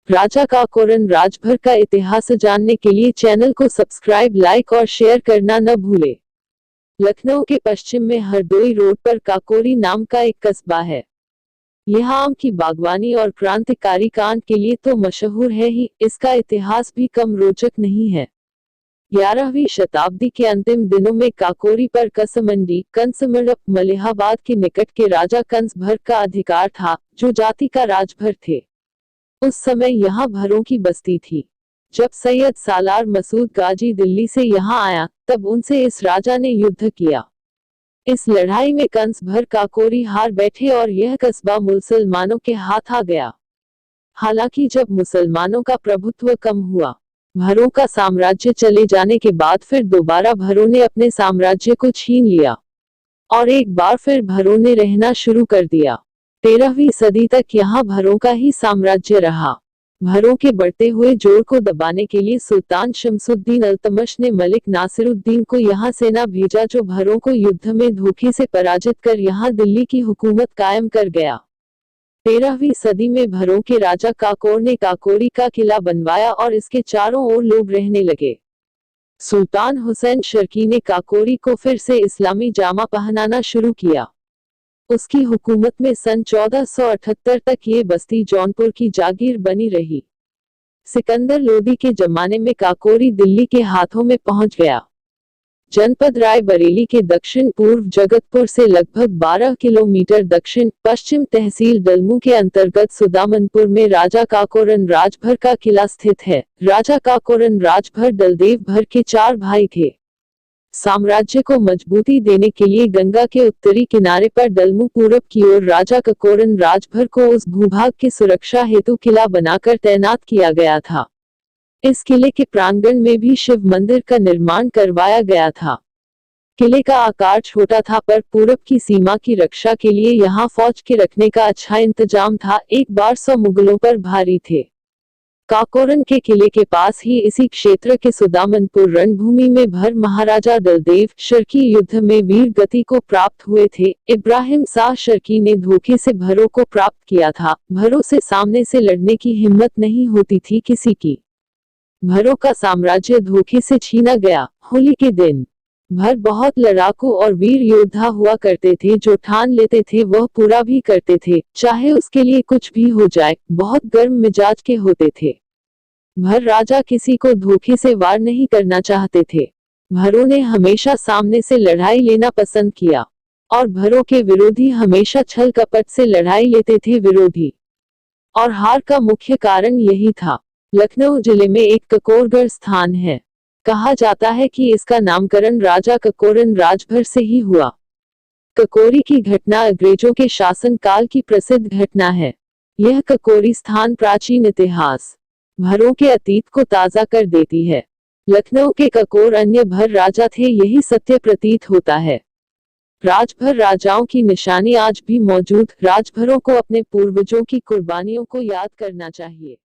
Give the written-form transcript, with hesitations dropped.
राजा काकोरन राजभर का इतिहास जानने के लिए चैनल को सब्सक्राइब, लाइक और शेयर करना न भूले। लखनऊ के पश्चिम में हरदोई रोड पर काकोरी नाम का एक कस्बा है। यह आम की बागवानी और क्रांतिकारी कांड के लिए तो मशहूर है ही, इसका इतिहास भी कम रोचक नहीं है। 11वीं शताब्दी के अंतिम दिनों में काकोरी पर कसमंडी कंसमंडप मलिहाबाद के निकट के राजा कंस भर का अधिकार था, जो जाति का राजभर थे। उस समय यहाँ भरों की बस्ती थी। जब सैयद सालार मसूद गाजी दिल्ली से यहाँ आया, तब उनसे इस राजा ने युद्ध किया। इस लड़ाई में कंस भर काकोरी हार बैठे और यह कस्बा मुसलमानों के हाथ आ गया। हालांकि जब मुसलमानों का प्रभुत्व कम हुआ, भरों का साम्राज्य चले जाने के बाद फिर दोबारा भरों ने अपने साम्राज्य को छीन लिया और एक बार फिर भरों ने रहना शुरू कर दिया। 13वीं सदी तक यहाँ भरों का ही साम्राज्य रहा। भरों के बढ़ते हुए जोर को दबाने के लिए सुल्तान शमसुद्दीन अल्तमश ने मलिक नासिरुद्दीन को यहाँ सेना भेजा, जो भरों को युद्ध में धोखे से पराजित कर यहाँ दिल्ली की हुकूमत कायम कर गया। 13वीं सदी में भरों के राजा काकोर ने काकोरी का किला बनवाया और इसके चारों ओर लोग रहने लगे। सुल्तान हुसैन शर्की ने काकोरी को फिर से इस्लामी जामा पहनाना शुरू किया। उसकी हुकूमत में सन 1478 तक ये बस्ती जौनपुर की जागीर बनी रही। सिकंदर लोदी के जमाने में काकोरी दिल्ली के हाथों में पहुंच गया। जनपद रायबरेली के दक्षिण पूर्व जगतपुर से लगभग 12 किलोमीटर दक्षिण पश्चिम तहसील दलमू के अंतर्गत सुदामनपुर में राजा काकोरन राजभर का किला स्थित है। राजा काकोरन राजभर दलदेव भर के 4 भाई थे। साम्राज्य को मजबूती देने के लिए गंगा के उत्तरी किनारे पर दलमू पूरब की ओर राजा काकोरन राजभर को उस भूभाग की सुरक्षा हेतु किला बनाकर तैनात किया गया था। इस किले के प्रांगण में भी शिव मंदिर का निर्माण करवाया गया था। किले का आकार छोटा था, पर पूरब की सीमा की रक्षा के लिए यहाँ फौज के रखने का अच्छा इंतजाम था। एक बार 100 मुगलों पर भारी थे। काकोरन के किले के पास ही इसी क्षेत्र के सुदामनपुर रणभूमि में भर महाराजा दलदेव शर्की युद्ध में वीर गति को प्राप्त हुए थे। इब्राहिम शाह शर्की ने धोखे से भरों को प्राप्त किया था। भरों से सामने से लड़ने की हिम्मत नहीं होती थी किसी की। भरों का साम्राज्य धोखे से छीना गया। होली के दिन भर बहुत लड़ाकू और वीर योद्धा हुआ करते थे, जो ठान लेते थे वह पूरा भी करते थे, चाहे उसके लिए कुछ भी हो जाए। बहुत गर्म मिजाज के होते थे। भर राजा किसी को धोखे से वार नहीं करना चाहते थे। भरों ने हमेशा सामने से लड़ाई लेना पसंद किया और भरों के विरोधी हमेशा छल कपट से लड़ाई लेते थे। विरोधी और हार का मुख्य कारण यही था। लखनऊ जिले में एक ककोरगढ़ स्थान है। कहा जाता है कि इसका नामकरण राजा काकोरन राजभर से ही हुआ। ककोरी की घटना अंग्रेजों के शासन काल की प्रसिद्ध घटना है। यह ककोरी स्थान प्राचीन इतिहास भरों के अतीत को ताजा कर देती है। लखनऊ के ककोर अन्य भर राजा थे, यही सत्य प्रतीत होता है। राजभर राजाओं की निशानी आज भी मौजूद। राजभरों को अपने पूर्वजों की कुर्बानियों को याद करना चाहिए।